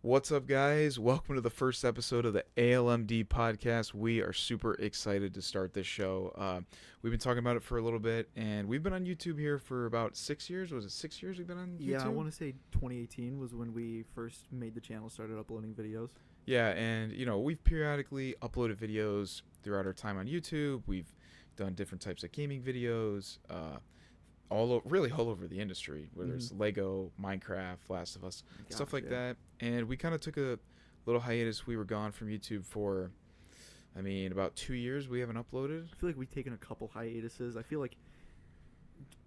What's up, guys? Welcome to the first episode of the ALMD podcast. We are super excited to start this show. We've been talking about it for a little bit, and we've been on YouTube here for about 6 years. Was it 6 years we've been on YouTube? Yeah, I want to say 2018 was when we first made the channel, started uploading videos. Yeah, and we've periodically uploaded videos throughout our time on YouTube. We've done different types of gaming videos, really all over the industry, whether it's Lego, Minecraft, Last of Us, stuff like that. And we kind of took a little hiatus. We were gone from YouTube for, about 2 years. We haven't uploaded. I feel like we've taken a couple hiatuses. I feel like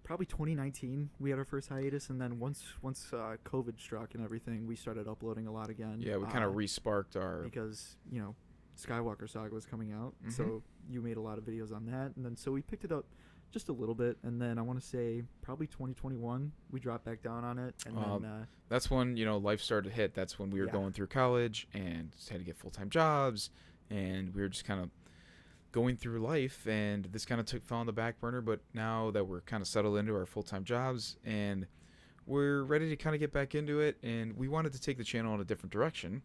probably 2019 we had our first hiatus, and then once COVID struck and everything, we started uploading a lot again. Yeah, we kind of re-sparked our... Because, Skywalker Saga was coming out, so you made a lot of videos on that. And then so we picked it up just a little bit, and then I want to say probably 2021 we dropped back down on it, and then that's when life started to hit. That's when we were going through college and had to get full-time jobs, and we were just kind of going through life, and this kind of fell on the back burner. But now that we're kind of settled into our full-time jobs and we're ready to kind of get back into it, and we wanted to take the channel in a different direction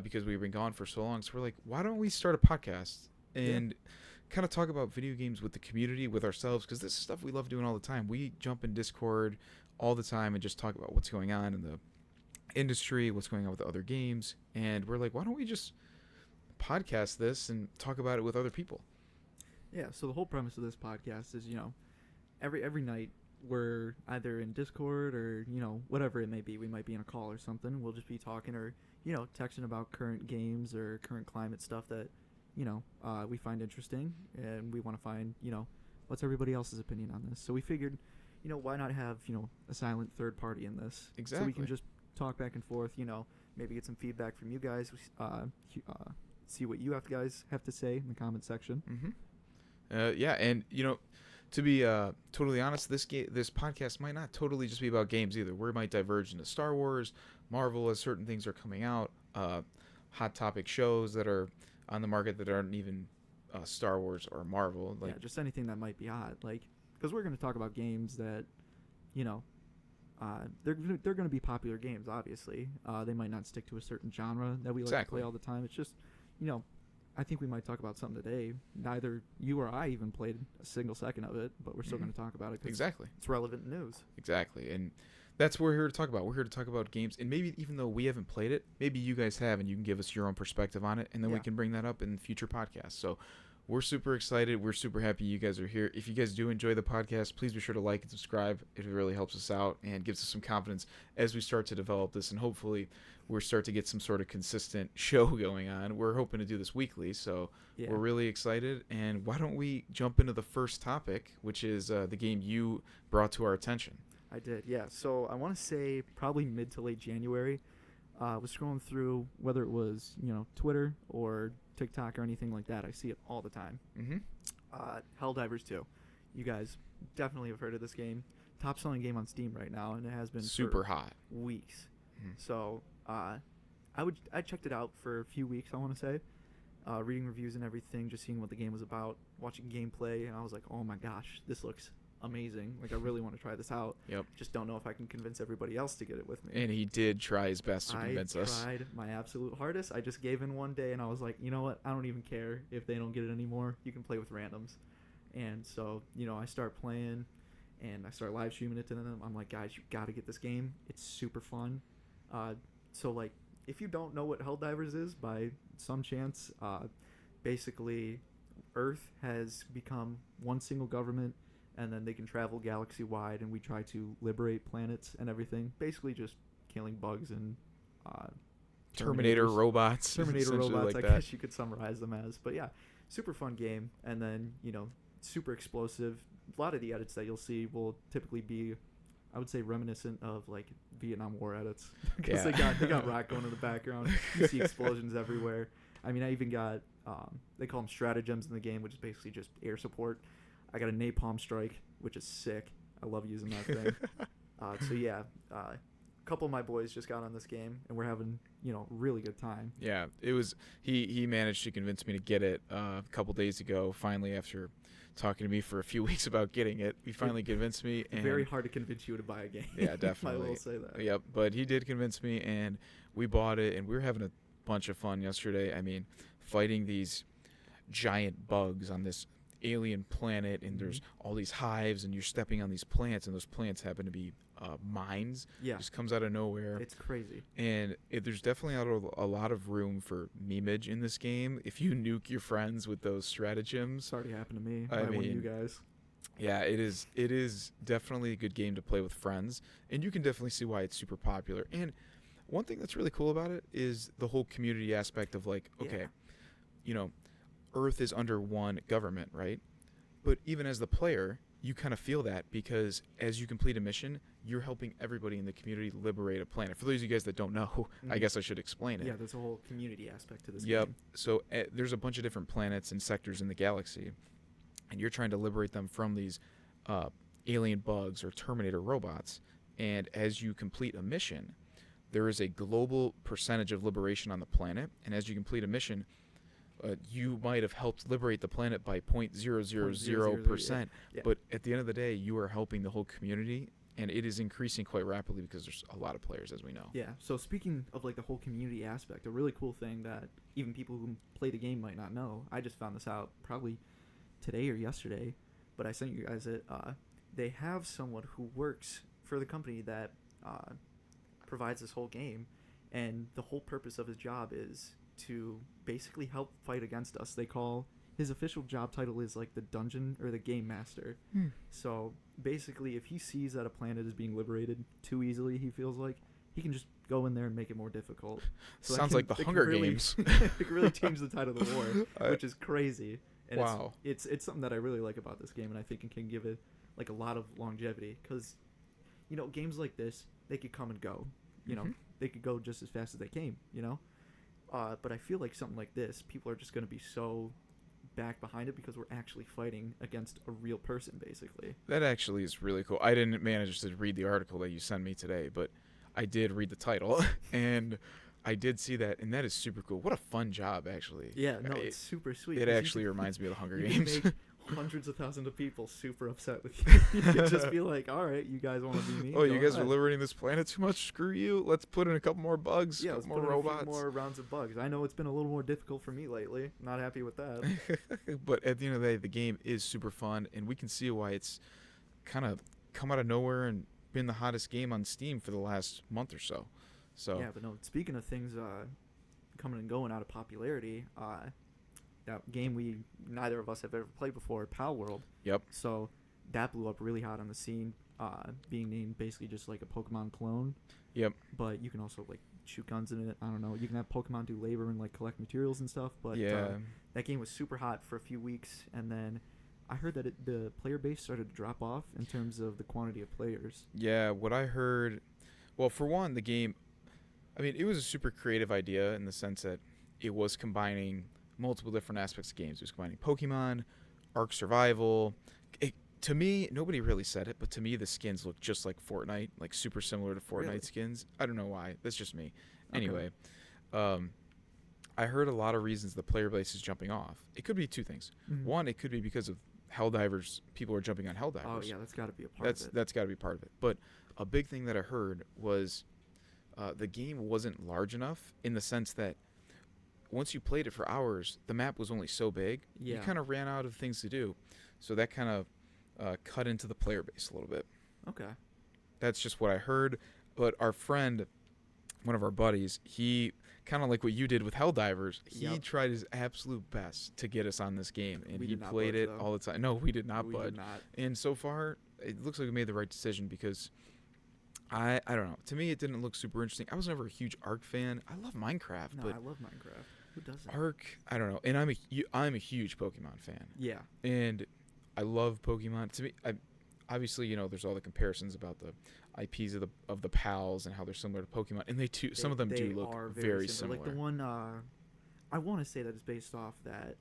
because we've been gone for so long. So we're like, why don't we start a podcast and kind of talk about video games with the community, with ourselves, because this is stuff we love doing all the time. We jump in Discord all the time and just talk about what's going on in the industry, what's going on with the other games, and we're like, why don't we just podcast this and talk about it with other people? Yeah, so the whole premise of this podcast is, every night we're either in Discord or, whatever it may be. We might be in a call or something. We'll just be talking or, texting about current games or current climate stuff that we find interesting, and we want to find, what's everybody else's opinion on this. So we figured, why not have, a silent third party in this? Exactly. So we can just talk back and forth, maybe get some feedback from you guys, see what you guys have to say in the comment section. And, to be totally honest, this podcast might not totally just be about games either. We might diverge into Star Wars, Marvel, as certain things are coming out, hot topic shows that are on the market that aren't even Star Wars or Marvel, just anything that might be hot, because we're going to talk about games that they're going to be popular games. Obviously, they might not stick to a certain genre that we like to play all the time. It's just, I think we might talk about something today. Neither you or I even played a single second of it, but we're still going to talk about it. Exactly, it's relevant news. Exactly, and that's what we're here to talk about. We're here to talk about games, and maybe even though we haven't played it, maybe you guys have, and you can give us your own perspective on it, and then we can bring that up in future podcasts. So we're super excited. We're super happy you guys are here. If you guys do enjoy the podcast, please be sure to like and subscribe. It really helps us out and gives us some confidence as we start to develop this, and hopefully we'll start to get some sort of consistent show going on. We're hoping to do this weekly, so we're really excited. And why don't we jump into the first topic, which is the game you brought to our attention. I did, yeah. So I want to say probably mid to late January. I was scrolling through, whether it was, Twitter or TikTok or anything like that. I see it all the time. Helldivers 2. You guys definitely have heard of this game. Top selling game on Steam right now, and it has been super for hot weeks. So I checked it out for a few weeks, I want to say, reading reviews and everything, just seeing what the game was about, watching gameplay, and I was like, oh my gosh, this looks amazing. I really want to try this out. Just don't know if I can convince everybody else to get it with me. And he did try his best to convince us. I tried my absolute hardest. I just gave in one day, and I was like, you know what, I don't even care if they don't get it anymore. You can play with randoms. And so I start playing, and I start live streaming it to them. I'm like, guys, you got to get this game. It's super fun. So if you don't know what Helldivers is by some chance, basically Earth has become one single government, and then they can travel galaxy-wide, and we try to liberate planets and everything. Basically just killing bugs and Terminator robots. Terminator robots, like I guess you could summarize them as. But yeah, super fun game. And then, super explosive. A lot of the edits that you'll see will typically be, I would say, reminiscent of, Vietnam War edits. Because they got rock going in the background. You see explosions everywhere. I even got, they call them stratagems in the game, which is basically just air support. I got a napalm strike, which is sick. I love using that thing. A couple of my boys just got on this game, and we're having, really good time. Yeah, it was. He managed to convince me to get it a couple days ago. Finally, after talking to me for a few weeks about getting it, he finally convinced me. And very hard to convince you to buy a game. Yeah, definitely. I will say that. Yep, but he did convince me, and we bought it, and we were having a bunch of fun yesterday. I mean, fighting these giant bugs on this alien planet, and there's all these hives, and you're stepping on these plants, and those plants happen to be mines. Yeah. Just comes out of nowhere. It's crazy. And there's definitely a lot of room for memeage in this game. If you nuke your friends with those stratagems, It's already happened to me. I By one of you mean, guys. yeah, it is definitely a good game to play with friends, and you can definitely see why it's super popular. And one thing that's really cool about it is the whole community aspect of like, okay, Yeah. you know, Earth is under one government, right? But even as the player, you kind of feel that because as you complete a mission, you're helping everybody in the community liberate a planet. For those of you guys that don't know, I guess I should explain it. Yeah, there's a whole community aspect to this Yep. game. So there's a bunch of different planets and sectors in the galaxy, and you're trying to liberate them from these alien bugs or Terminator robots. And as you complete a mission, there is a global percentage of liberation on the planet. And as you complete a mission, you might have helped liberate the planet by 0.000%. Yeah. But at the end of the day, you are helping the whole community, and it is increasing quite rapidly because there's a lot of players, as we know. Yeah. So speaking of like the whole community aspect, a really cool thing that even people who play the game might not know. I just found this out probably today or yesterday, but I sent you guys it. They have someone who works for the company that provides this whole game, and the whole purpose of his job is to basically help fight against us. They call his official job title is like the dungeon or the game master. So basically, if he sees that a planet is being liberated too easily, he feels like he can just go in there and make it more difficult. So Sounds like the Hunger Games. It can really change the tide of the war, which is crazy. And Wow. it's something that I really like about this game, and I think it can give it like a lot of longevity because, you know, games like this, they could come and go. You know, they could go just as fast as they came. You know, but I feel like something like this, people are just going to be so back behind it because we're actually fighting against a real person, basically. That actually is really cool. I didn't manage to read the article that you sent me today, but I did read the title, and I did see that, and that is super cool. What a fun job, actually. Yeah, no, it's super sweet. It actually reminds me of the Hunger you Games. can make hundreds of thousands of people super upset with you. You can just be like, all right, you guys want to be me? Oh, you Go guys are ahead." liberating this planet too much? Screw you. Let's put in a couple more bugs, Yeah, a let's couple put more in a robots. few more rounds of bugs. I know it's been a little more difficult for me lately. Not happy with that. But at the end of the day, the game is super fun, and we can see why it's kind of come out of nowhere and been the hottest game on Steam for the last month or so. So Yeah, but no, speaking of things coming and going out of popularity, that game we neither of us have ever played before, Pal World. Yep. So that blew up really hot on the scene, being named basically just like a Pokemon clone. Yep. But you can also like shoot guns in it. I don't know. You can have Pokemon do labor and like collect materials and stuff. But Yeah. that game was super hot for a few weeks, and then I heard that the player base started to drop off in terms of the quantity of players. Yeah, what I heard, well, for one, the game, I mean, it was a super creative idea in the sense that it was combining multiple different aspects of games. It was combining Pokemon, Ark Survival. To me, nobody really said it, but to me, the skins look just like Fortnite, like super similar to Fortnite Really? skins. I don't know why. That's just me. Okay. Anyway, I heard a lot of reasons the player base is jumping off. It could be two things. Mhm. One, it could be because of Helldivers. People are jumping on Helldivers. Oh yeah, that's got to be a part of it. That's got to be part of it. But a big thing that I heard was the game wasn't large enough in the sense that once you played it for hours, the map was only so big. Yeah. You kind of ran out of things to do. So that kind of cut into the player base a little bit. Okay. That's just what I heard. But our friend, one of our buddies, he kind of like what you did with Helldivers. He Yep. tried his absolute best to get us on this game, and We he did not played budge, it though. all the time. No, we did not We budge. did not. And so far, it looks like we made the right decision because I don't know. To me, it didn't look super interesting. I was never a huge Ark fan. I love Minecraft, No, but I love Minecraft. Who doesn't? Ark, I don't know. And I'm a huge Pokemon fan, Yeah. and I love Pokemon. To me, obviously, you know, there's all the comparisons about the IPs of the pals and how they're similar to Pokemon, and some of them They do look are very similar. Like the one, I want to say that is based off that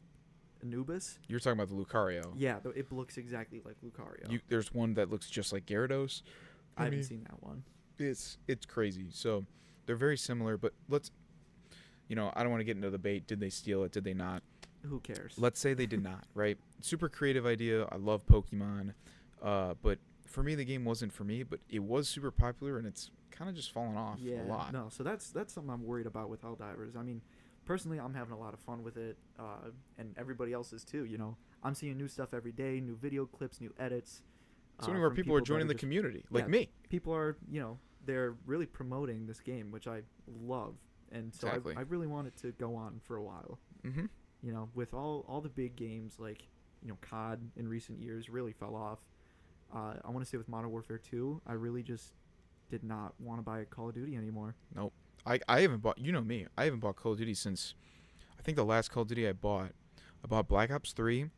Anubis. You're talking about the Lucario. Yeah, it looks exactly like Lucario. There's one that looks just like Gyarados. I haven't seen that one. It's crazy. So they're very similar, but I don't want to get into the debate. Did they steal it? Did they not? Who cares? Let's say they did not, right? Super creative idea. I love Pokemon. But for me, the game wasn't for me, but it was super popular, and it's kind of just fallen off Yeah, a lot. no. So that's something I'm worried about with Helldivers. I mean, personally, I'm having a lot of fun with it, and everybody else is too. You know, I'm seeing new stuff every day, new video clips, new edits. So many more From people are that joining the just, community, yeah, like me. people are, you know, they're really promoting this game, which I love, and so Exactly. I really want it to go on for a while. Mm-hmm. You know, with all the big games like, you know, COD in recent years really fell off. I want to say with Modern Warfare 2, I really just did not want to buy Call of Duty anymore. Nope. I haven't bought. You know me. I haven't bought Call of Duty since I think the last Call of Duty I bought Black Ops 3.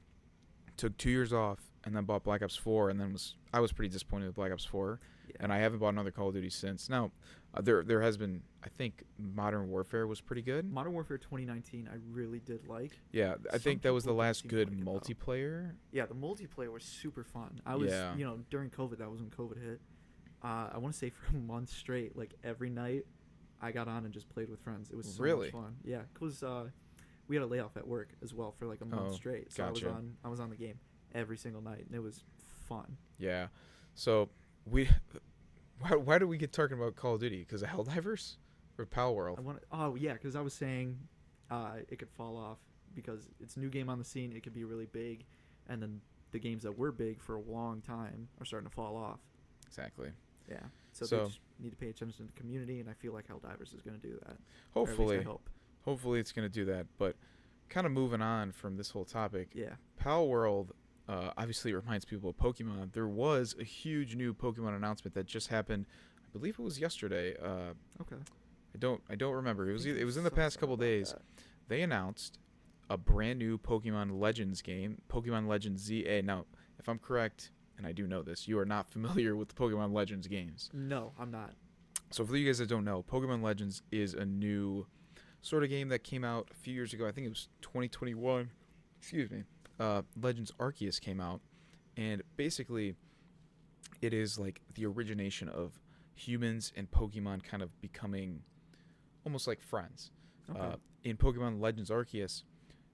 Took 2 years off, and then bought Black Ops 4, and then I was pretty disappointed with Black Ops 4, Yeah. and I haven't bought another Call of Duty since. Now, there has been, I think Modern Warfare was pretty good. Modern Warfare 2019, I really did like. Yeah, I Some think that was the people don't last seem to good like it, though. multiplayer. Yeah, the multiplayer was super fun. I was, Yeah. you know, during COVID, that was when COVID hit. I want to say for a month straight, like every night, I got on and just played with friends. It was so Really? much fun. Yeah, because we had a layoff at work as well for like a month Oh, straight. So gotcha. I was on the game every single night, and it was fun. Yeah. So we, why do we get talking about Call of Duty? Because of Helldivers or Pal World? Oh yeah, because I was saying it could fall off because it's a new game on the scene. It could be really big, and then the games that were big for a long time are starting to fall off. Exactly. Yeah. So So- they just need to pay attention to the community, and I feel like Helldivers is going to do that. Or at least Hopefully, I hope. hopefully it's gonna do that. But kind of moving on from this whole topic, Yeah. Pal World obviously reminds people of Pokemon. There was a huge new Pokemon announcement that just happened. I believe it was yesterday. Okay. I don't remember. It was think it I was in the saw past something couple about days. that. They announced a brand new Pokemon Legends game, Pokemon Legends ZA. Now, if I'm correct, and I do know this, you are not familiar with the Pokemon Legends games. No, I'm not. So for you guys that don't know, Pokemon Legends is a new sort of game that came out a few years ago. I think it was 2021. Excuse me. Legends Arceus came out, and basically, it is like the origination of humans and Pokemon kind of becoming almost like friends. Okay. In Pokemon Legends Arceus,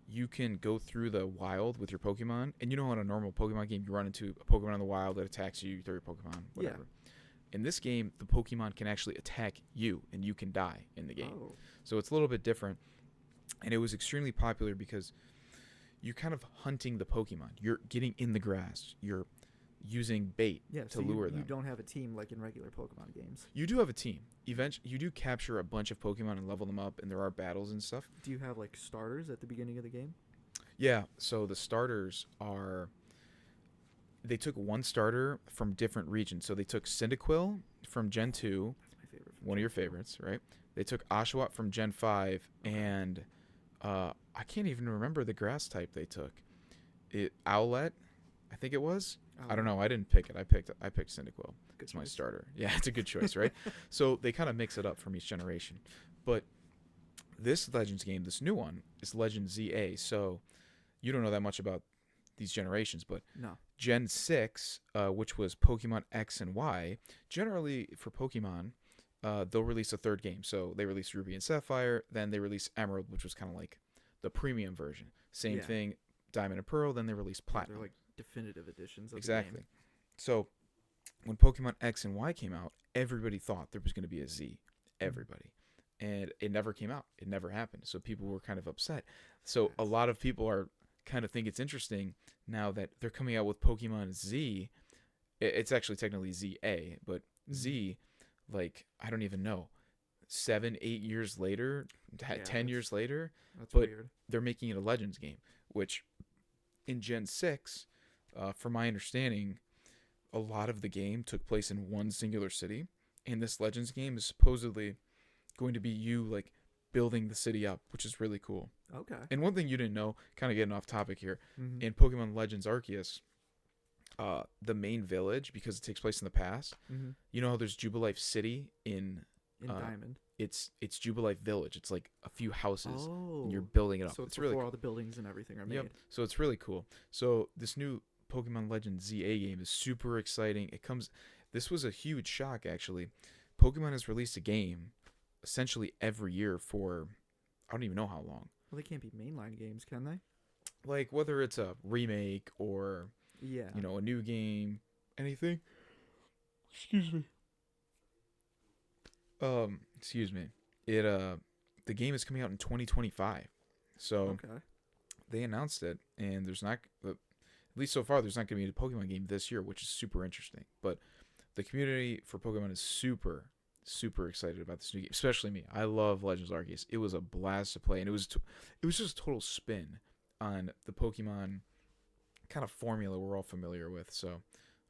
you can go through the wild with your Pokemon, and you know how in a normal Pokemon game you run into a Pokemon in the wild that attacks you, you throw your Pokemon, whatever. In this game, the Pokemon can actually attack you, and you can die in the game. Oh. So it's a little bit different, and it was extremely popular because you're kind of hunting the Pokemon. You're getting in the grass. You're using bait Yeah. to So lure you them. don't have a team like in regular Pokemon games. You do have a team. Eventually, you do capture a bunch of Pokemon and level them up, and there are battles and stuff. Do you have like starters at the beginning of the game? Yeah, so the starters are. They took one starter from different regions. So they took Cyndaquil from Gen 2, That's my favorite. one of your favorites, right? They took Oshawott from Gen 5, and I can't even remember the grass type they took. Owlette, I think it was. I don't know. I didn't pick it. I picked Cyndaquil. Good It's my choice. starter. Yeah, it's a good choice, right? So they kind of mix it up from each generation. But this Legends game, this new one, is Legend ZA. So you don't know that much about these generations, but No. Gen 6, which was Pokemon X and Y, generally for Pokemon, they'll release a third game. So they released Ruby and Sapphire, then they released Emerald, which was kind of like the premium version. Same Yeah. thing, Diamond and Pearl, then they released Platinum. They're like definitive editions of Exactly. the game. So when Pokemon X and Y came out, everybody thought there was going to be a Z. Everybody. And it never came out. It never happened. So people were kind of upset. So a lot of people are kind of think it's interesting now that they're coming out with Pokemon Z. It's actually technically ZA, but Z, like, I don't even know, 7, 8 years later, 10 years later, That's but weird. they're making it a Legends game, which in Gen 6, from my understanding, a lot of the game took place in one singular city, and this Legends game is supposedly going to be you, like, building the city up, which is really cool. Okay. And one thing you didn't know, kind of getting off topic here, Mm-hmm. in Pokemon Legends Arceus, the main village, because it takes place in the past, Mm-hmm. you know how there's Jubilife City in In Diamond. it's Jubilife Village. It's like a few houses, Oh. and you're building it up. So it's really before all the buildings and everything are made. Yep. So it's really cool. So this new Pokemon Legends ZA game is super exciting. This was a huge shock, actually. Pokemon has released a game essentially every year for, I don't even know how long. Well, they can't be mainline games, can they? Like whether it's a remake or, Yeah. a new game, anything. Excuse me. Excuse me. It the game is coming out in 2025. So Okay. they announced it, and there's not, at least so far, there's not going to be a Pokemon game this year, which is super interesting. But the community for Pokemon is super, super excited about this new game, especially me. I love Legends Arceus. It was a blast to play, and it was just a total spin on the Pokemon kind of formula we're all familiar with. So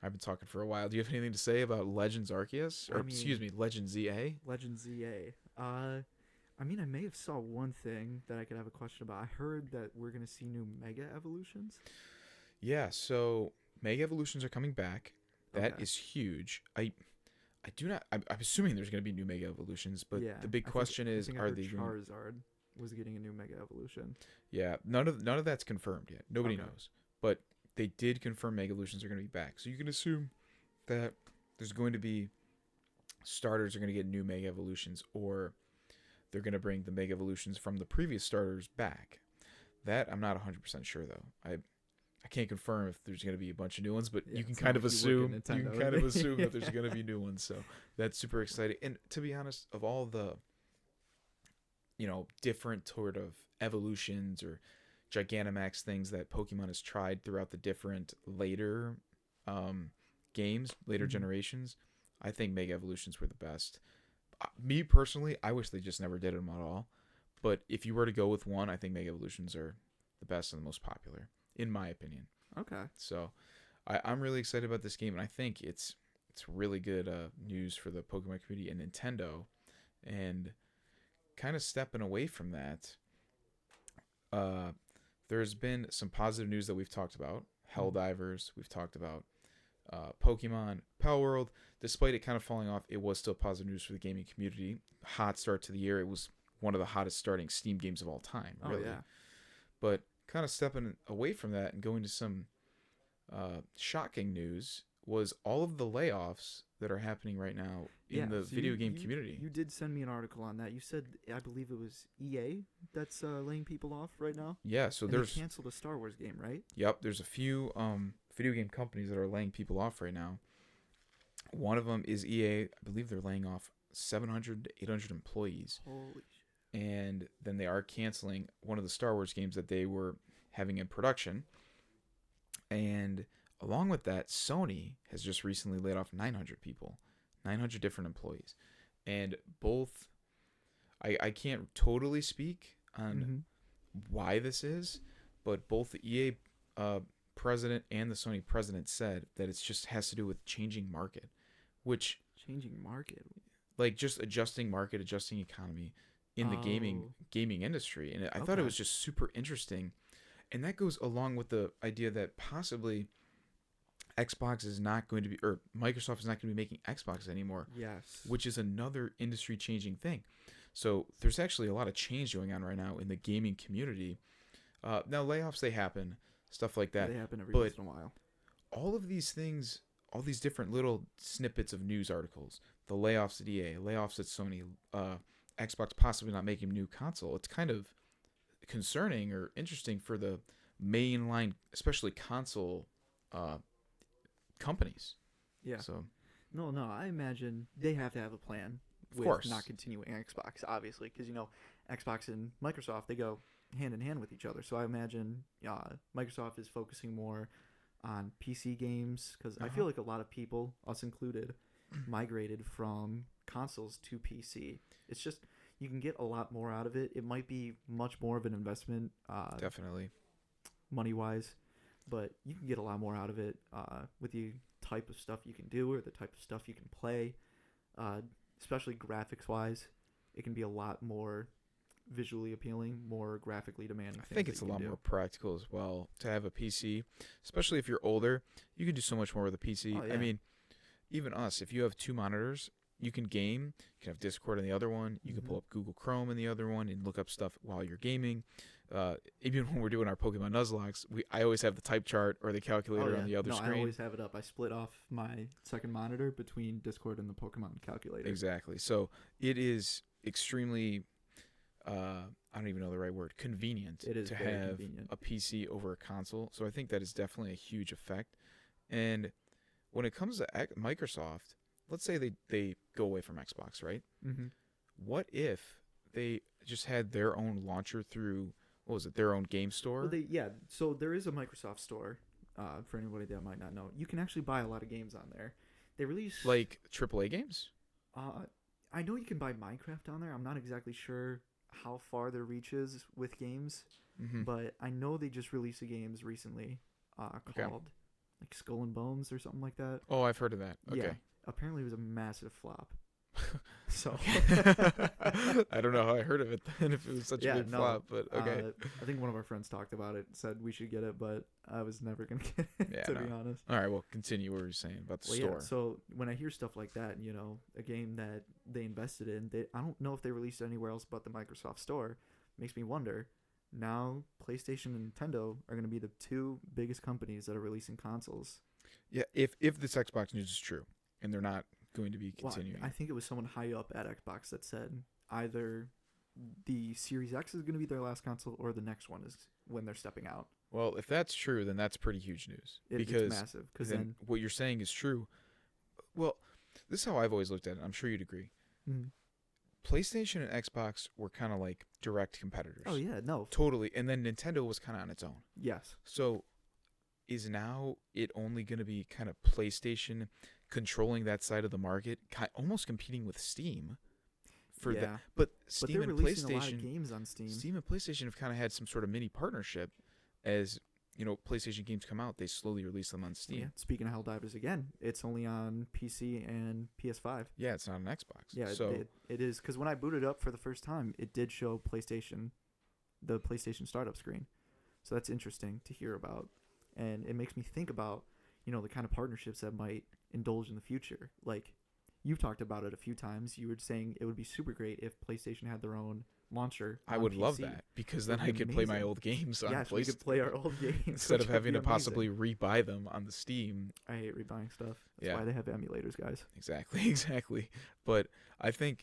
I've been talking for a while. Do you have anything to say about Legends Arceus, or excuse me, Legends ZA? Legends ZA. I mean, I may have saw one thing that I could have a question about. I heard that we're gonna see new Mega Evolutions. Yeah, so Mega Evolutions are coming back. That Okay. is huge. I do not. I'm assuming there's going to be new Mega Evolutions, but Yeah. the big question I is, think I are heard they going? Charizard was getting a new Mega Evolution. Yeah, none of that's confirmed yet. Nobody Okay. knows, but they did confirm Mega Evolutions are going to be back. So you can assume that there's going to be starters are going to get new Mega Evolutions, or they're going to bring the Mega Evolutions from the previous starters back. That I'm not 100% sure though. I can't confirm if there's going to be a bunch of new ones, but Yeah, you can it's kind not of like you work assume at Nintendo. that there's Yeah. going to be new ones. So that's super exciting. And to be honest, of all the different sort of evolutions or Gigantamax things that Pokemon has tried throughout the different later games, later Mhm. generations, I think Mega Evolutions were the best. Me personally, I wish they just never did them at all. But if you were to go with one, I think Mega Evolutions are the best and the most popular, in my opinion. Okay. So I'm really excited about this game, and I think it's really good news for the Pokemon community and Nintendo. And kind of stepping away from that, uh, there's been some positive news that we've talked about. Mhm. Helldivers, we've talked about Pokemon, Pal World. Despite it kind of falling off, it was still positive news for the gaming community. Hot start to the year. It was one of the hottest starting Steam games of all time, Oh really. yeah. But kind of stepping away from that and going to some shocking news was all of the layoffs that are happening right now Yeah. in the So video game community. you did send me an article on that. You said I believe it was EA that's laying people off right now, Yeah, so and they there's canceled a Star Wars game, right? there's a few video game companies that are laying people off right now. One of them is EA. I believe they're laying off 700 to 800 employees. Holy shit. And then they are canceling one of the Star Wars games that they were having in production. And along with that, Sony has just recently laid off 900 people, 900 different employees. And both, I can't totally speak on Mm-hmm. why this is, but both the EA president and the Sony president said that it just has to do with changing market, which, Changing market. like, just adjusting market, adjusting economy in the Oh. gaming industry. And I thought it Okay. was just super interesting. And that goes along with the idea that possibly Xbox is not going to be, or Microsoft is not going to be making Xbox anymore, Yes. which is another industry changing thing. So there's actually a lot of change going on right now in the gaming community. Now layoffs, they happen, stuff like Yeah, that. they happen every But once in a while. all of these things, all these different little snippets of news articles, the layoffs at EA, layoffs at Sony, Xbox possibly not making a new console. It's kind of concerning or interesting for the mainline, especially console uh, companies. Yeah. So, No, I imagine they have to have a plan of with course, not continuing Xbox, obviously, because Xbox and Microsoft they go hand in hand with each other. So I imagine Microsoft is focusing more on PC games because I feel uh-huh. like a lot of people, us included, migrated from consoles to PC. It's just you can get a lot more out of it. It might be much more of an investment, Definitely. money wise, but you can get a lot more out of it with the type of stuff you can do or the type of stuff you can play, uh, especially graphics wise. It can be a lot more visually appealing, more graphically demanding I things think that it's a you can lot do. more practical as well to have a PC, especially if you're older. You can do so much more with a PC. Oh I yeah. mean, even us, if you have two monitors, you can game. You can have Discord in the other one. You can Hmm. pull up Google Chrome in the other one and look up stuff while you're gaming. Even when we're doing our Pokemon Nuzlockes, I always have the type chart or the Oh calculator yeah. on the other No, I screen. always have it up. I split off my second monitor between Discord and the Pokemon calculator. Exactly. So it is extremely, I don't even know the right word, convenient It is to very have convenient. a PC over a console. So I think that is definitely a huge effect. And when it comes to Microsoft, let's say they go away from Xbox, right? Mm-hmm. What if they just had their own launcher through, what was it, their own game Well, store? so there is a Microsoft store. For anybody that might not know, you can actually buy a lot of games on there. They release Like AAA games? I know you can buy Minecraft on there. I'm not exactly sure how far their reach is with games, Mm-hmm. but I know they just released a games recently Okay. called like Skull and Bones or something like that. Oh, I've heard of that. Yeah, Okay. apparently it was a massive flop. So I don't know how I heard of it then if it was such a yeah, big no. flop, but okay. I think one of our friends talked about it, said we should get it, but I was never gonna get it Yeah, to no. be honest. All right, well, continue what you were saying about the Well, store. yeah. So when I hear stuff like that, you know, a game that they invested in, I don't know if they released it anywhere else but the Microsoft Store. Makes me wonder. Now, PlayStation and Nintendo are going to be the two biggest companies that are releasing consoles. Yeah, if this Xbox news is true and they're not going to be Well, continuing. I think it was someone high up at Xbox that said either the Series X is going to be their last console or the next one is when they're stepping out. Well, if that's true, then that's pretty huge news. It's because massive. Because then what you're saying is true. Well, this is how I've always looked at it. I'm sure you'd agree. Mhm. PlayStation and Xbox were kind of like direct competitors. Oh yeah, no, Totally. And then Nintendo was kind of on its own. yes, So is now it only going to be kind of PlayStation controlling that side of the market, almost competing with Steam for yeah. that? But But Steam they're and releasing a lot of PlayStation, games on Steam. Steam and PlayStation have kind of had some sort of mini partnership. As you know, PlayStation games come out, they slowly release them on Steam. Yeah. Speaking of Helldivers again, it's only on PC and PS5. Yeah, it's not an Xbox. Yeah, So it is because when I booted up for the first time, it did show PlayStation, the PlayStation startup screen. So that's interesting to hear about, and it makes me think about, you know, the kind of partnerships that might indulge in the future. Like, you've talked about it a few times. You were saying it would be super great if PlayStation had their own launcher. I on would love PC. that because It then would I be could play my amazing. old games on Yes, we PlayStation could play our old games instead which of would having be to possibly amazing. rebuy them on the Steam. I hate rebuying stuff. That's Yeah. why they have emulators, guys. Exactly, exactly. But I think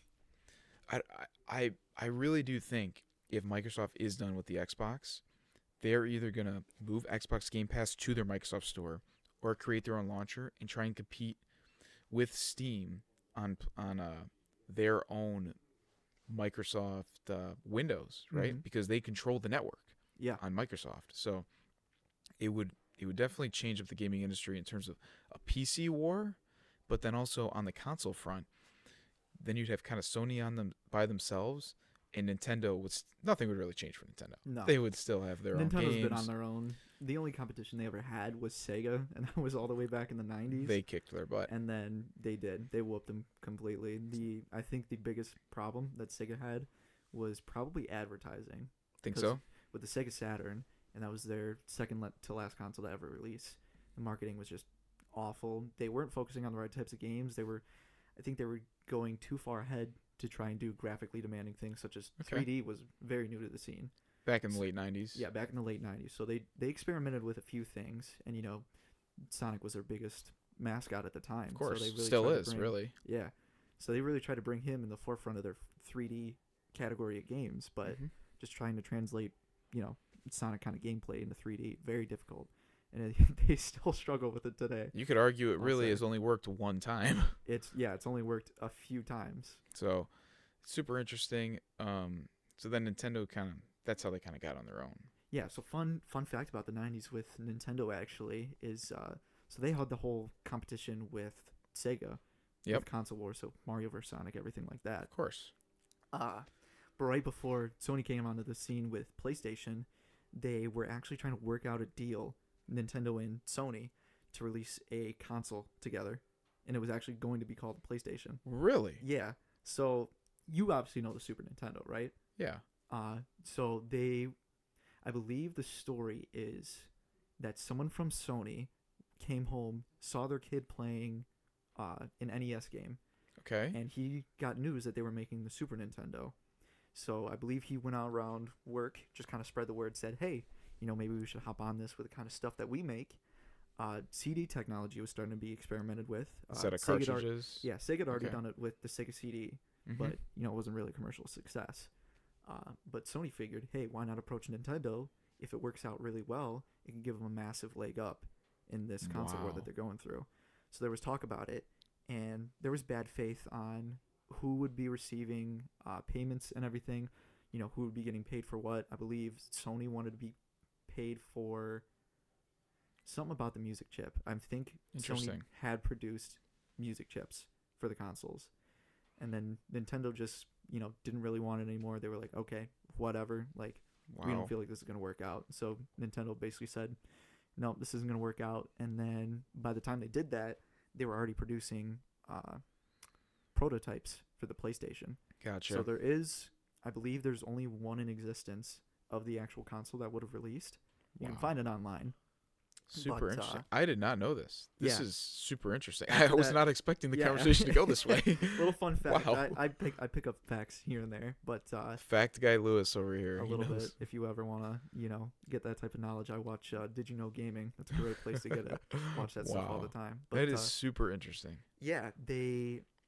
I really do think if Microsoft is done with the Xbox, they're either gonna move Xbox Game Pass to their Microsoft store or create their own launcher and try and compete with Steam on their own Microsoft Windows, right? Mhm. Because they control the network Yeah. on Microsoft. So it would definitely change up the gaming industry in terms of a PC war, but then also on the console front, then you'd have kind of Sony on them by themselves, and Nintendo nothing would really change for Nintendo. No. They would still have their own Nintendo's games. been on their own. The only competition they ever had was Sega, and that was all the way back in the 90s. They kicked their butt. And then they whooped them completely. I think the biggest problem that Sega had was probably advertising. Think 'Cause so? With the Sega Saturn, and that was their second to last console to ever release. The marketing was just awful. They weren't focusing on the right types of games. I think they were going too far ahead to try and do graphically demanding things, such as Okay. 3D was very new to the scene. Back in the late 90s. Yeah, back in the late 90s. So they experimented with a few things, and you know, Sonic was their biggest mascot at the time. Of course. So they really Still tried to is, bring, really. Yeah. So they really tried to bring him in the forefront of their 3D category of games, but Mhm. just trying to translate, you know, Sonic kind of gameplay into 3D, very difficult. And they still struggle with it today. You could argue it I'll really say. has only worked one time. It's only worked a few times. So, super interesting. So then Nintendo that's how they kind of got on their own. Yeah, so fun fact about the 90s with Nintendo actually is so they had the whole competition with Sega. Yep. With console wars, so Mario vs Sonic, everything like that. Of course. But right before Sony came onto the scene with PlayStation, they were actually trying to work out a deal, Nintendo and Sony, to release a console together, and it was actually going to be called the PlayStation. Really? Yeah. So you obviously know the Super Nintendo, right? Yeah. So I believe the story is that someone from Sony came home, saw their kid playing an NES game, Okay. and he got news that they were making the Super Nintendo. So I believe he went out around work, just kind of spread the word, said, hey, you know, maybe we should hop on this with the kind of stuff that we make. CD technology was starting to be experimented with. Instead of Sega cartridges. Sega had already Okay. done it with the Sega CD, Mhm. but, you know, it wasn't really a commercial success. But Sony figured, hey, why not approach Nintendo? If it works out really well, it can give them a massive leg up in this console war Wow. that they're going through. So there was talk about it, and there was bad faith on who would be receiving payments and everything. You know, who would be getting paid for what. I believe Sony wanted to be paid for something about the music chip. I think Sony had produced music chips for the consoles, and then Nintendo just, you know, didn't really want it anymore. They were like, okay, whatever. Like, we don't feel like this is going to work out. So Nintendo basically said, no, this isn't going to work out. And then by the time they did that, they were already producing prototypes for the PlayStation. Gotcha. So I believe there's only one in existence of the actual console that would have released. You can find it online. Super interesting. I did not know this. This is super interesting. I After was that- not expecting the conversation to go this way. Little fun fact. Wow. I pick up facts here and there, but Fact guy Lewis over here. a He little knows. bit. If you ever want to, you know, get that type of knowledge, I watch Did You Know Gaming. That's a great place to get it. Watch that stuff all the time. But, that is super interesting. yeah,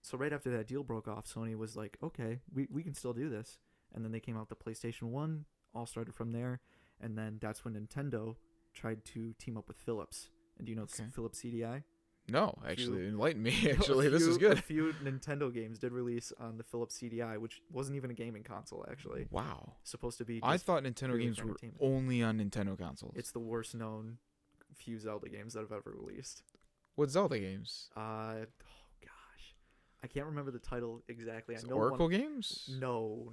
so right after that deal broke off, Sony was like, okay, we can still do this. And then they came out with the PlayStation 1, all started from there. And then that's when Nintendo tried to team up with Philips. And do you know Philips CDI? No, actually, enlighten me. Actually, this is good. A few Nintendo games did release on the Philips CDI, which wasn't even a gaming console, actually. Wow. Supposed to be I thought Nintendo games were only on Nintendo consoles. It's the worst known few Zelda games that have ever released. What Zelda games? I can't remember the title exactly. I know Oracle games? No.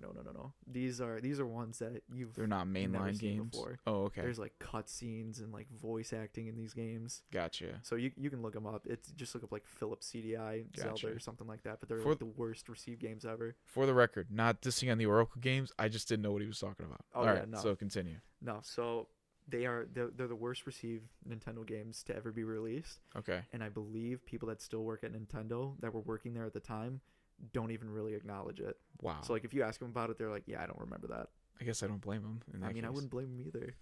These are ones that They're not mainline games. Before. Oh, okay. There's like cutscenes and like voice acting in these games. Gotcha. So you can look them up. It's just look up like Philips CDI Zelda or something like that. But they're like the worst received games ever. For the record, not dissing on the Oracle games. I just didn't know what he was talking about. Oh, All yeah, right, no. so continue. No, so they're the worst received Nintendo games to ever be released. Okay. And I believe people that still work at Nintendo that were working there at the time don't even really acknowledge it. Wow. So like if you ask them about it, they're like, yeah, I don't remember that. I guess I don't blame him. I wouldn't blame them either.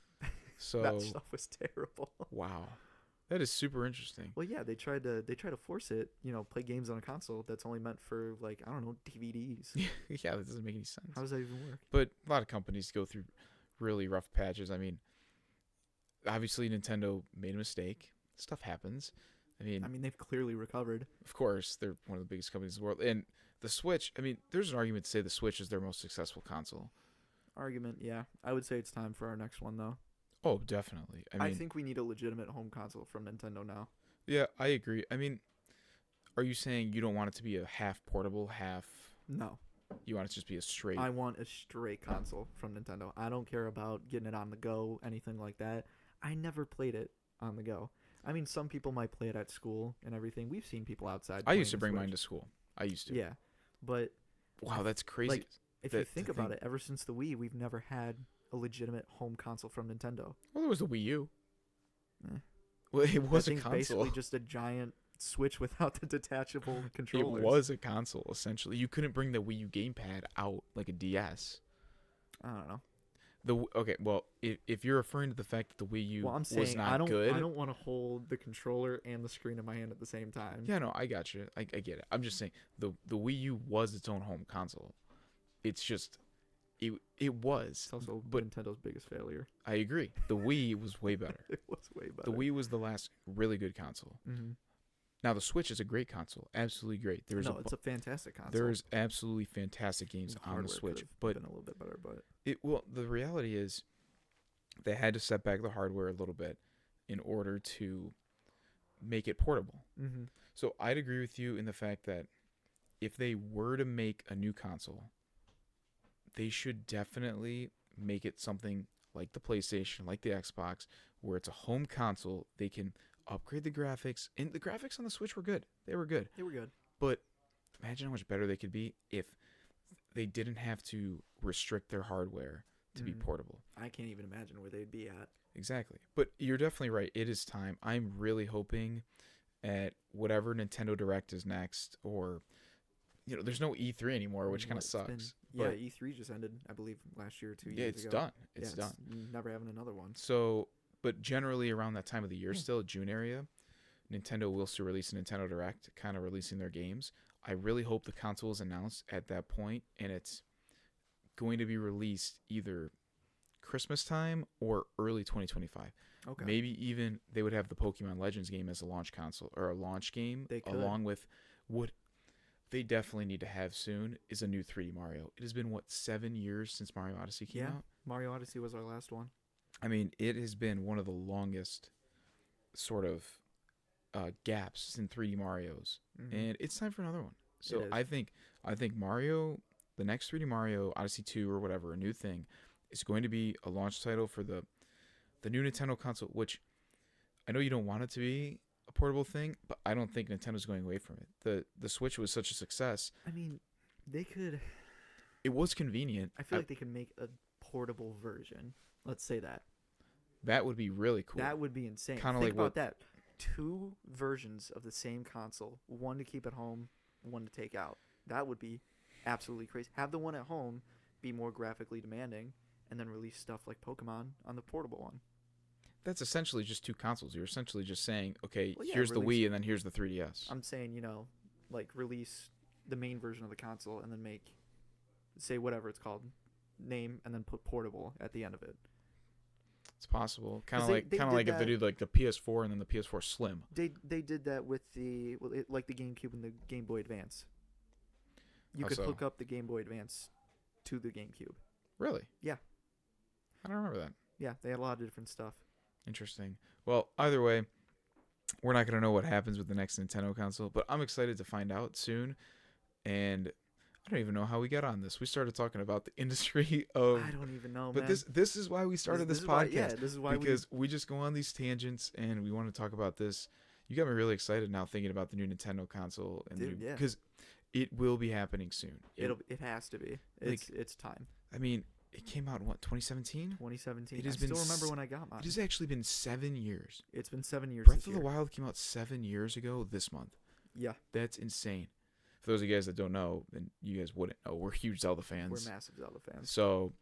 So that stuff was terrible. Wow. That is super interesting. Well, yeah, they tried to force it, you know, play games on a console that's only meant for, like, I don't know, DVDs. Yeah, that doesn't make any sense. How does that even work? But a lot of companies go through really rough patches. I mean, obviously Nintendo made a mistake. Stuff happens. I mean, they've clearly recovered. Of course, they're one of the biggest companies in the world. And the Switch, I mean, there's an argument to say the Switch is their most successful console. Argument, yeah. I would say it's time for our next one, though. Oh, definitely. I think we need a legitimate home console from Nintendo now. Yeah, I agree. I mean, are you saying you don't want it to be a half portable, half... No. You want it to just be a straight... I want a straight console from Nintendo. I don't care about getting it on the go, anything like that. I never played it on the go. I mean, some people might play it at school and everything. We've seen people outside. I used to bring mine to school. I used to. Yeah, but... Wow, that's crazy. Like, if you think about it, ever since the Wii, we've never had a legitimate home console from Nintendo. Well, there was the Wii U. Well, it was a console. Basically just a giant Switch without the detachable controllers. It was a console, essentially. You couldn't bring the Wii U gamepad out like a DS. I don't know. Okay, well, if you're referring to the fact that the Wii U I'm saying, was not good, I don't want to hold the controller and the screen in my hand at the same time. Yeah, no, I got you. I get it. I'm just saying the Wii U was its own home console. It's just it was. It's also Nintendo's biggest failure. I agree. The Wii was way better. It was way better. The Wii was the last really good console. Mm-hmm. Now the Switch is a great console, absolutely great. It's a fantastic console. There's absolutely fantastic games on the Switch, but been a little bit better. But the reality is, they had to set back the hardware a little bit in order to make it portable. Mm-hmm. So I'd agree with you in the fact that if they were to make a new console, they should definitely make it something like the PlayStation, like the Xbox, where it's a home console. They can upgrade the graphics, and the graphics on the Switch were good. They were good. But imagine how much better they could be if they didn't have to restrict their hardware to be portable. I can't even imagine where they'd be at. Exactly. But you're definitely right. It is time. I'm really hoping at whatever Nintendo Direct is next, or there's no E3 anymore, which kind of sucks. E3 just ended, I believe, last year or 2 years ago. Yeah, it's done. It's done. Never having another one. So, but generally around that time of the year, still June area, Nintendo will still release a Nintendo Direct, kind of releasing their games. I really hope the console is announced at that point, and it's going to be released either Christmas time or early 2025. Okay. Maybe even they would have the Pokemon Legends game as a launch console or a launch game, along with What they definitely need to have soon is a new 3D Mario. It has been, what, 7 years since Mario Odyssey came out? Mario Odyssey was our last one. I mean, it has been one of the longest sort of gaps in 3D Marios, and it's time for another one. So I think Mario, the next 3D Mario Odyssey 2 or whatever, a new thing, is going to be a launch title for the new Nintendo console, which I know you don't want it to be a portable thing, but I don't think Nintendo's going away from it. The Switch was such a success. I mean, they could. It was convenient. I feel like they could make a portable version. Let's say that. That would be really cool. That would be insane. Kind of Think like about that. 2 versions of the same console, one to keep at home, one to take out. That would be absolutely crazy. Have the one at home be more graphically demanding, and then release stuff like Pokemon on the portable one. That's essentially just 2 consoles. You're essentially just saying, okay, Well, yeah, here's the Wii and then here's the 3DS. I'm saying, like release the main version of the console and then make, say whatever it's called, name, and then put portable at the end of it. It's possible. Kind of 'Cause like they if they do like the PS4 and then the PS4 Slim. They did that with like the GameCube and the Game Boy Advance. You How could so? hook up the Game Boy Advance to the GameCube. Really? Yeah. I don't remember that. Yeah, they had a lot of different stuff. Interesting. Well, either way, we're not going to know what happens with the next Nintendo console, but I'm excited to find out soon. And I don't even know how we got on this. We started talking about the industry of... I don't even know, But man. this is why we started this is podcast. this is why because we just go on these tangents and we want to talk about this. You got me really excited now thinking about the new Nintendo console. And because it will be happening soon. It has to be. It's time. I mean, it came out in what, 2017? 2017. It has I been still remember when I got mine. It has actually been 7 years. It's been 7 years. Breath of the Wild came out 7 years ago this month. Yeah. That's insane. For those of you guys that don't know, and you guys wouldn't know, we're huge Zelda fans. We're massive Zelda fans. So,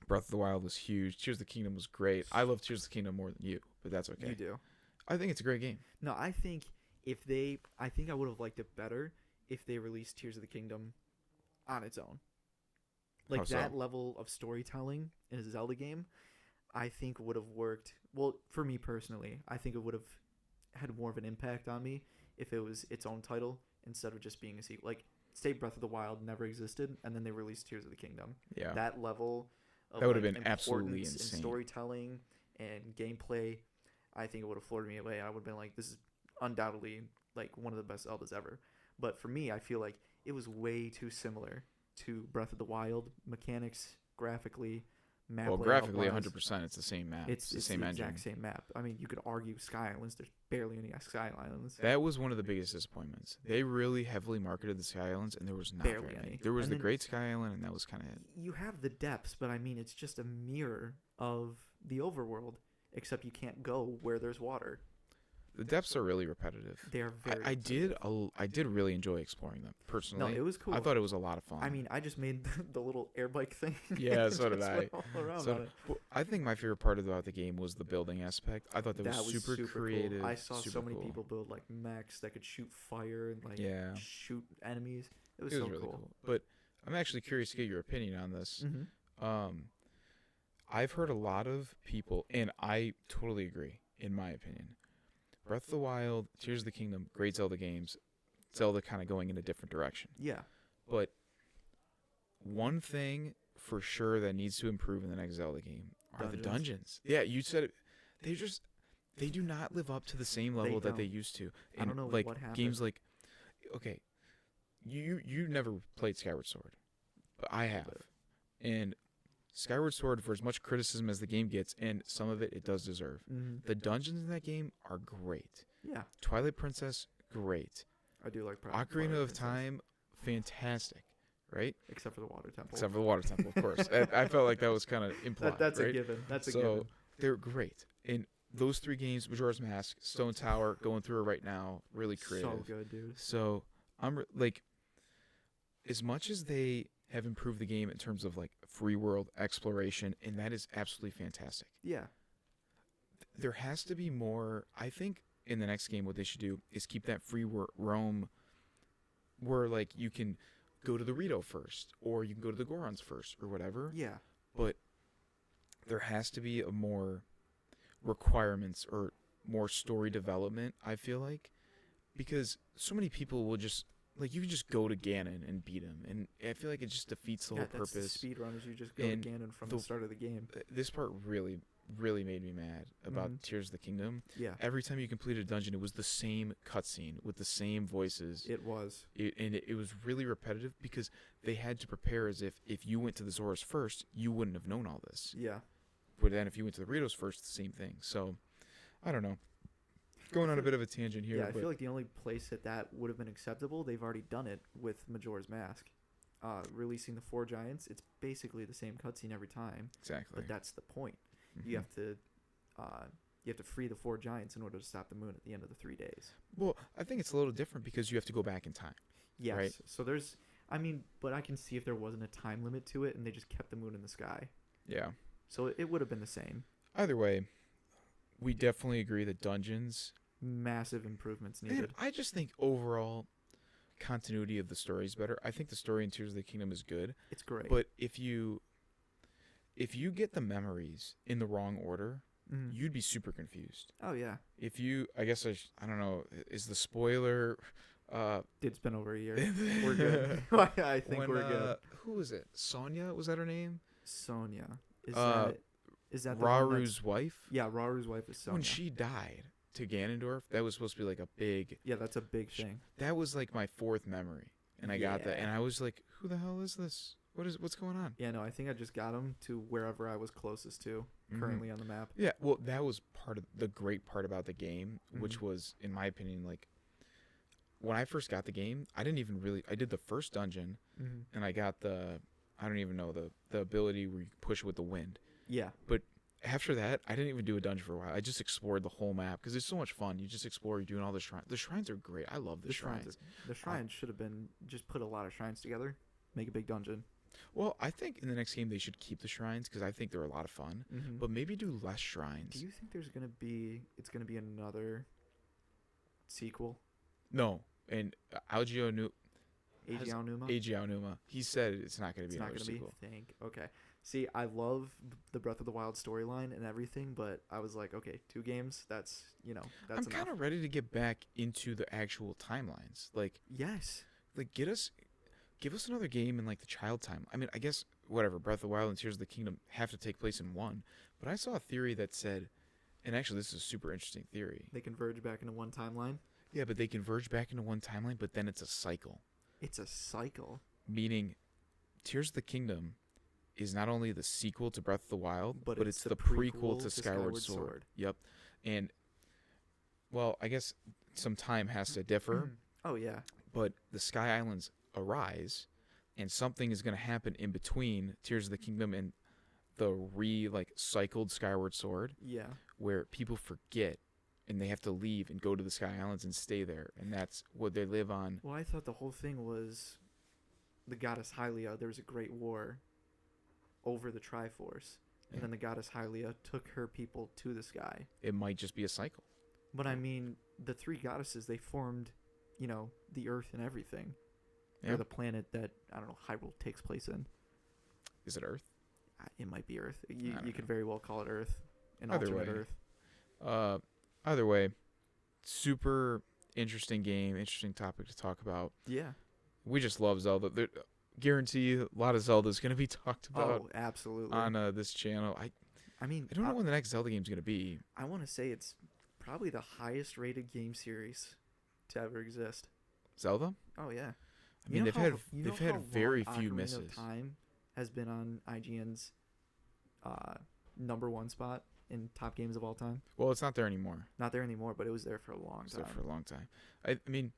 Breath of the Wild was huge. Tears of the Kingdom was great. I love Tears of the Kingdom more than you, but that's okay. You do. I think it's a great game. No, I think I would have liked it better if they released Tears of the Kingdom on its own. Like How so? that level of storytelling in a Zelda game, I think would have worked. Well, for me personally, I think it would have had more of an impact on me if it was its own title instead of just being a sequel. Like, say Breath of the Wild never existed, and then they released Tears of the Kingdom. Yeah. That level of that would have been absolutely importance insane. in storytelling and gameplay, I think it would have floored me away. I would have been like, this is undoubtedly like one of the best Zeldas ever. But for me, I feel like it was way too similar to Breath of the Wild mechanics, graphically, map Well, layout graphically, wise. 100%. It's the same map. It's the same the engine. exact same map. I mean, you could argue Sky Islands. There's barely any Sky Islands. That was one of the biggest disappointments. They really heavily marketed the Sky Islands, and there was not Barely very many. any. There was And the then- Great Sky Island, and that was kind of it. You have the depths, but I mean, it's just a mirror of the overworld, except you can't go where there's water. The depths are really repetitive. They're very. I did really enjoy exploring them personally. No, it was cool. I thought it was a lot of fun. I mean, I just made the little air bike thing. Yeah, so did Just I. went all around So on it. well, I think my favorite part about the game was the building aspect. I thought that was super creative. Cool. I saw super so many cool. people build like mechs that could shoot fire and like Yeah. shoot enemies. It was It so was really cool. cool. But I'm actually curious to get your opinion on this. Mm-hmm. I've heard a lot of people, and I totally agree, in my opinion. Breath of the Wild, Tears of the Kingdom, great Zelda games. Zelda kind of going in a different direction. Yeah. But one thing for sure that needs to improve in the next Zelda game are the dungeons. Yeah, you said it. They do not live up to the same level that they used to. I don't know like what happened. games like, okay, you never played Skyward Sword, but I have, and Skyward Sword, for as much criticism as the game gets, and some of it does deserve, the dungeons in that game are great. Yeah. Twilight Princess, great. I do like Ocarina of Time, fantastic, right? Except for the water temple. Except for the water temple, of course. I felt like that was kind of implied. That's right? a given. That's a so given. they're great. And those 3 games, Majora's Mask, Stone Tower, going through it right now, really creative. So good, dude. So I'm like, as much as they have improved the game in terms of like free world exploration, and that is absolutely fantastic. Yeah. There has to be more. I think in the next game, what they should do is keep that free roam, where like you can go to the Rito first, or you can go to the Gorons first, or whatever. Yeah. But there has to be a more requirements or more story development, I feel like, because so many people will just like you can just go to Ganon and beat him, and I feel like it just defeats the whole that's the purpose. speedrunners. You just go to Ganon from the start of the game. This part really made me mad about Tears of the Kingdom. Yeah. Every time you completed a dungeon, it was the same cutscene with the same voices. It was. It was really repetitive because they had to prepare as if you went to the Zoras first, you wouldn't have known all this. Yeah. But then if you went to the Ritos first, the same thing. So, I don't know. Going on a bit of a tangent here. Yeah, I feel like the only place that would have been acceptable, they've already done it with Majora's Mask. Releasing the 4 giants, it's basically the same cutscene every time. Exactly. But that's the point. Mm-hmm. You have to free the 4 giants in order to stop the moon at the end of the 3 days. Well, I think it's a little different because you have to go back in time. Yes. Right? So but I can see if there wasn't a time limit to it and they just kept the moon in the sky. Yeah. So it would have been the same. Either way, we definitely agree that dungeons, massive improvements needed. And I just think overall continuity of the story is better. I think the story in Tears of the Kingdom is good. It's great. But if you get the memories in the wrong order, you'd be super confused. Oh yeah. If you, I guess I don't know, is the spoiler? It's been over a year. We're good. I think we're good. Who was it? Sonya? Was that her name? Sonya. Is that Raru's wife? Yeah, Raru's wife is Sonya. When she died to Ganondorf, that was supposed to be like a big. Yeah, that's a big thing. That was like my 4th memory, and I got that, and I was like, "Who the hell is this? What's going on?" Yeah, no, I think I just got him to wherever I was closest to currently on the map. Yeah, well, that was part of the great part about the game, which was, in my opinion, like when I first got the game, I didn't even really. I did the first dungeon, and I got I don't even know the ability where you push with the wind. Yeah. But after that, I didn't even do a dungeon for a while. I just explored the whole map because it's so much fun. You just explore. You're doing all the shrines. The shrines are great. I love the shrines. The shrines should have been just put a lot of shrines together, make a big dungeon. Well, I think in the next game they should keep the shrines because I think they're a lot of fun. But maybe do less shrines. Do you think it's gonna be another sequel? No, and Aonuma. Aonuma. He said it's not going to be another sequel. Okay. See, I love the Breath of the Wild storyline and everything, but I was like, okay, 2 games. That's I'm kind of ready to get back into the actual timelines. Like yes, like give us another game in like the child time. I mean, I guess whatever. Breath of the Wild and Tears of the Kingdom have to take place in one. But I saw a theory that said, and actually this is a super interesting theory. They converge back into one timeline. Yeah, but they converge back into one timeline, but then it's a cycle. It's a cycle. Meaning, Tears of the Kingdom is not only the sequel to Breath of the Wild, but it's the prequel to Skyward Sword. Yep. And, well, I guess some time has to differ. Oh, yeah. But the Sky Islands arise, and something is going to happen in between Tears of the Kingdom and the cycled Skyward Sword. Yeah. Where people forget, and they have to leave and go to the Sky Islands and stay there, and that's what they live on. Well, I thought the whole thing was the goddess Hylia. There was a great war over the Triforce, and then the goddess Hylia took her people to the sky. It might just be a cycle. But I mean, the 3 goddesses, they formed, the Earth and everything. Yeah. Or the planet that, I don't know, Hyrule takes place in. Is it Earth? It might be Earth. You could very well call it Earth. An alternate Earth. Either way, super interesting game, interesting topic to talk about. Yeah. We just love Zelda. Guarantee a lot of Zelda is going to be talked about. Oh, absolutely. On this channel. I don't know when the next Zelda game is going to be. I want to say it's probably the highest rated game series to ever exist. Zelda? Oh yeah. I mean, they've had very few misses. Ocarina of Time has been on IGN's number 1 spot in top games of all time. Well, it's not there anymore. Not there anymore, but it was there for a long time. It's there for a long time. I mean,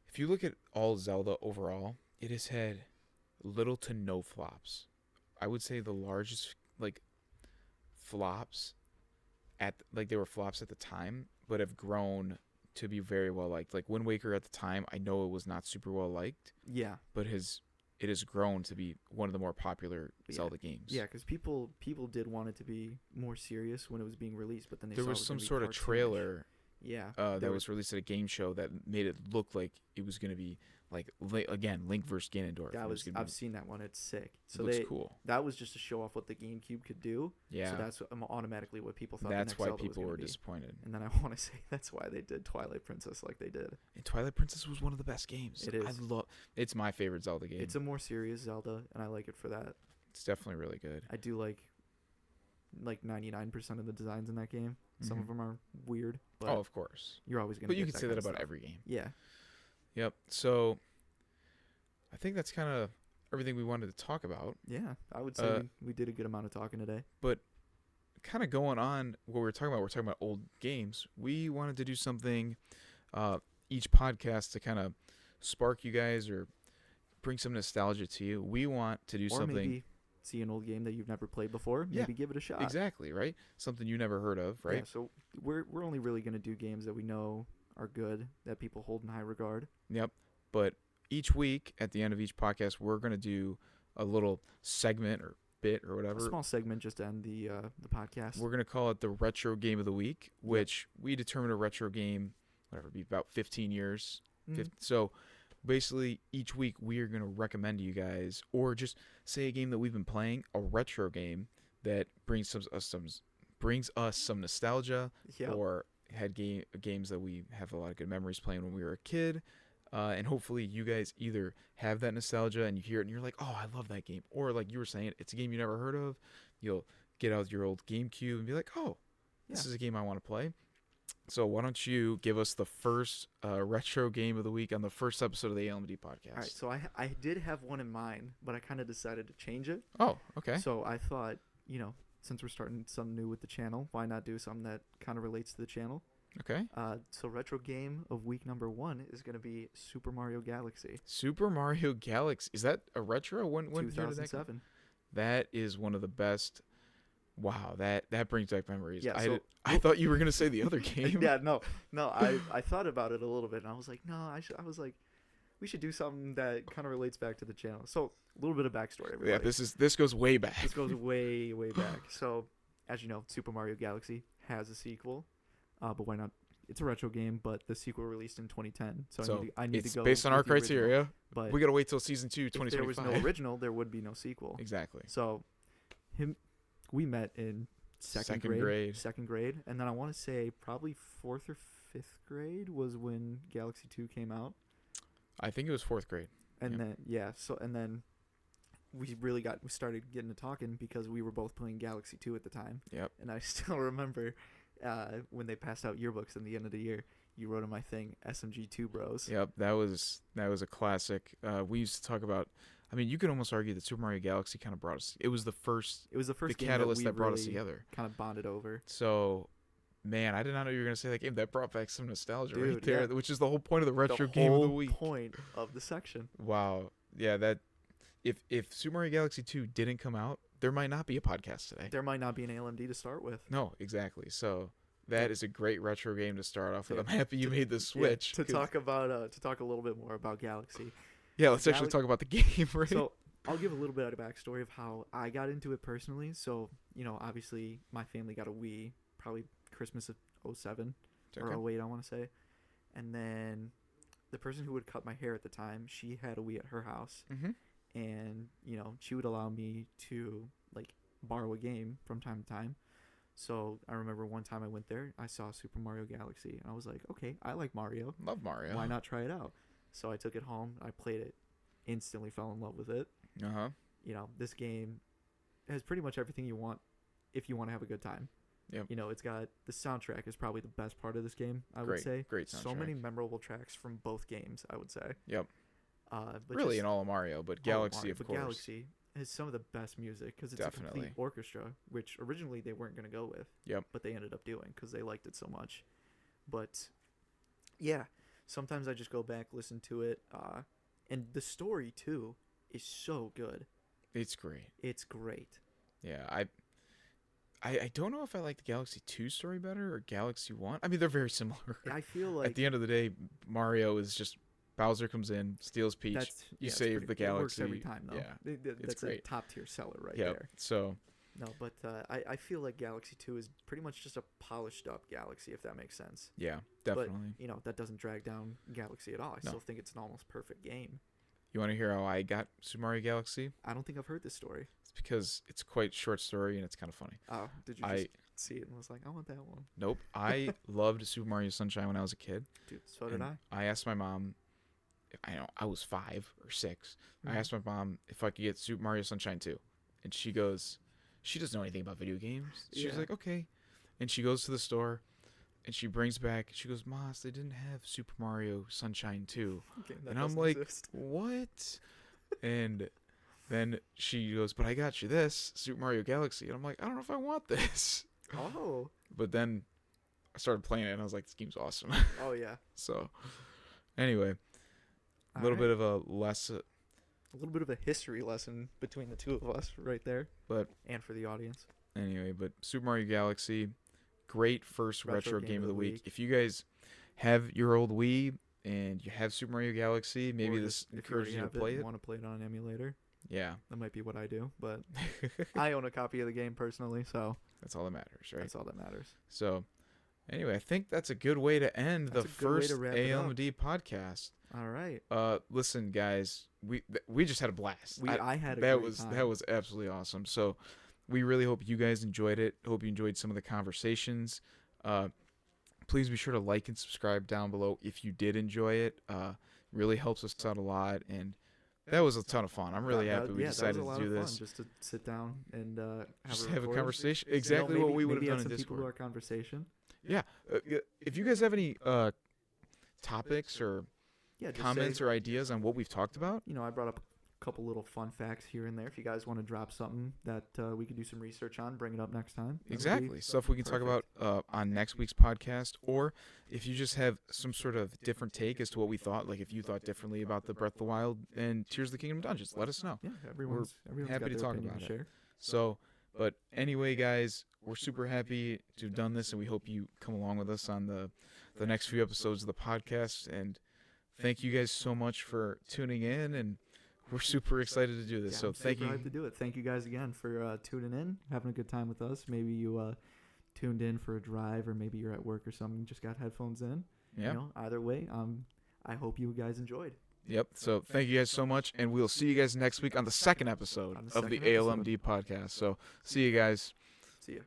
if you look at all Zelda overall, it has had little to no flops. I would say the largest flops they were flops at the time, but have grown to be very well liked. Like Wind Waker at the time, I know it was not super well liked. Yeah. But it has grown to be one of the more popular Zelda games. Yeah, because people did want it to be more serious when it was being released, but then there was some sort of trailer. Yeah. That was released at a game show that made it look like it was going to be like again Link versus Ganondorf. I've seen that one. It's sick. So looks cool. That was just to show off what the GameCube could do. Yeah. So that's automatically what people thought. That's the next why Zelda people was were be. disappointed. And then I want to say that's why they did Twilight Princess like they did. And Twilight Princess was one of the best games. It is. It's my favorite Zelda game. It's a more serious Zelda, and I like it for that. It's definitely really good. I do like 99% of the designs in that game. Some of them are weird. But of course. You're always gonna. But you can say that about every game. Yeah. Yep. So, I think that's kind of everything we wanted to talk about. Yeah, I would say we did a good amount of talking today. But kind of going on what we're talking about old games. We wanted to do something each podcast to kind of spark you guys or bring some nostalgia to you. We want to do something. Maybe see an old game that you've never played before. Maybe give it a shot. Exactly, right? Something you never heard of, right? Yeah, so we're only really going to do games that we know are good, that people hold in high regard. Yep. But each week, at the end of each podcast, we're going to do a little segment or bit or whatever. A small segment just to end the podcast. We're going to call it the Retro Game of the Week, which we determine a retro game, whatever, be about 15 years. So basically, each week we are going to recommend to you guys, or just say a game that we've been playing, a retro game that brings us some nostalgia, or had games that we have a lot of good memories playing when we were a kid. And hopefully you guys either have that nostalgia and you hear it and you're like, oh, I love that game. Or like you were saying, it's a game you never heard of. You'll get out your old GameCube and be like, oh, this is a game I want to play. So why don't you give us the first retro game of the week on the first episode of the ALMD podcast? All right, so I did have one in mind, but I kind of decided to change it. Oh, okay. So I thought, since we're starting something new with the channel, why not do something that kind of relates to the channel? Okay. So retro game of week number 1 is going to be Super Mario Galaxy. Super Mario Galaxy. Is that a retro? When 2007. That is one of the best. Wow, that brings back memories. Yeah, I thought you were gonna say the other game. Yeah, no. I thought about it a little bit, and I was like, no, I was like, we should do something that kind of relates back to the channel. So a little bit of backstory, everybody. Yeah, this goes way back. This goes way back. So as you know, Super Mario Galaxy has a sequel, but why not? It's a retro game, but the sequel released in 2010. So I need to go. Based on our criteria, original, but we gotta wait till season 2, 2025. If there was no original, there would be no sequel. Exactly. So we met in second grade, and then I want to say probably 4th or 5th grade was when Galaxy 2 came out. I think it was 4th grade. And then we started getting to talking because we were both playing Galaxy 2 at the time. Yep. And I still remember when they passed out yearbooks in the end of the year, you wrote on my thing SMG2 Bros. Yep, that was a classic. We used to talk about. I mean, you could almost argue that Super Mario Galaxy kind of brought us. It was the first the catalyst that brought us together. Kind of bonded over. So, man, I did not know you were gonna say that game. That brought back some nostalgia right there, which is the whole point of the retro game of the week. The whole point of the section. Wow. Yeah, that if Super Mario Galaxy 2 didn't come out, there might not be a podcast today. There might not be an ALMD to start with. No, exactly. So that is a great retro game to start off with. I'm happy you made the switch. To talk a little bit more about Galaxy. Yeah, let's actually talk about the game, right? So I'll give a little bit of a backstory of how I got into it personally. So, obviously my family got a Wii, probably Christmas of 07 or 08, I want to say. And then the person who would cut my hair at the time, she had a Wii at her house. Mm-hmm. And, she would allow me to, borrow a game from time to time. So I remember one time I went there, I saw Super Mario Galaxy, and I was like, okay, I like Mario. Love Mario. Why not try it out? So I took it home, I played it, instantly fell in love with it. Uh-huh. This game has pretty much everything you want if you want to have a good time. Yep. It's got the soundtrack is probably the best part of this game, I would say. Great soundtrack. So many memorable tracks from both games, I would say. Yep. But really in all of Mario, but Galaxy, of course. Galaxy has some of the best music because it's a complete orchestra, which originally they weren't going to go with. Yep. But they ended up doing because they liked it so much. But, yeah, sometimes I just go back, listen to it, and the story, too, is so good. It's great. It's great. Yeah, I don't know if I like the Galaxy 2 story better or Galaxy 1. I mean, they're very similar. I feel like at the end of the day, Mario is just Bowser comes in, steals Peach, you save the Galaxy. It works every time, though. Yeah, That's great. a top-tier seller right there. there. So, No, but I feel like Galaxy 2 is pretty much just a polished up Galaxy, if that makes sense. Yeah, But, definitely. that doesn't drag down Galaxy at all. I No. still think it's an almost perfect game. You want to hear how I got Super Mario Galaxy? I don't think I've heard this story. It's because it's quite short story and it's kind of funny. Oh, did you just see it and was like, I want that one? Nope. I loved Super Mario Sunshine when I was a kid. Dude, so did I. I asked my mom, I was 5 or 6. Mhm. I asked my mom if I could get Super Mario Sunshine 2. And she goes, she doesn't know anything about video games. She was Yeah. like, okay. And she goes to the store and she brings back, she goes, Moss, they didn't have Super Mario Sunshine 2. Okay, that And I'm doesn't like, exist. what? And then she goes, but I got you this, Super Mario Galaxy. And I'm like, I don't know if I want this. Oh. But then I started playing it and I was like, this game's awesome. Oh, yeah. So, anyway, a little bit of a A little bit of a history lesson between the two of us right there. But and for the audience. Anyway, but Super Mario Galaxy, great first retro game of the week. If you guys have your old Wii and you have Super Mario Galaxy, maybe this encourages you to play it. Want to play it on an emulator? Yeah. That might be what I do, but I own a copy of the game personally, so that's all that matters, right? That's all that matters. So, anyway, I think that's a good way to end the first ALMD podcast. All right. Listen, guys, we just had a blast. I had a that great time. That was absolutely awesome. So, we really hope you guys enjoyed it. Hope you enjoyed some of the conversations. Please be sure to like and subscribe down below if you did enjoy it. Really helps us out a lot, and that was a ton of fun. I'm really happy we decided to do this. Just to sit down and have a conversation. Exactly what we would have done in Discord. People to our conversation. Yeah. If you guys have any topics or comments or ideas on what we've talked about, I brought up a couple little fun facts here and there. If you guys want to drop something that we could do some research on, bring it up next time. Exactly. Stuff we can talk about on next week's podcast, or if you just have some sort of different take as to what we thought, like if you thought differently about the Breath of the Wild and Tears of the Kingdom dungeons, let us know. Yeah, everyone's happy to talk about it. So, but anyway, guys, we're super happy to have done this, and we hope you come along with us on the next few episodes of the podcast. And thank you guys so much for tuning in, and we're super excited to do this. So thank you. To do it. Thank you guys again for tuning in, having a good time with us. Maybe you tuned in for a drive, or maybe you're at work or something, just got headphones in. Yeah. Either way, I hope you guys enjoyed. Yep. So thank you guys so much, and we'll see you guys next week on the second episode of the ALMD podcast. So see you guys. See ya.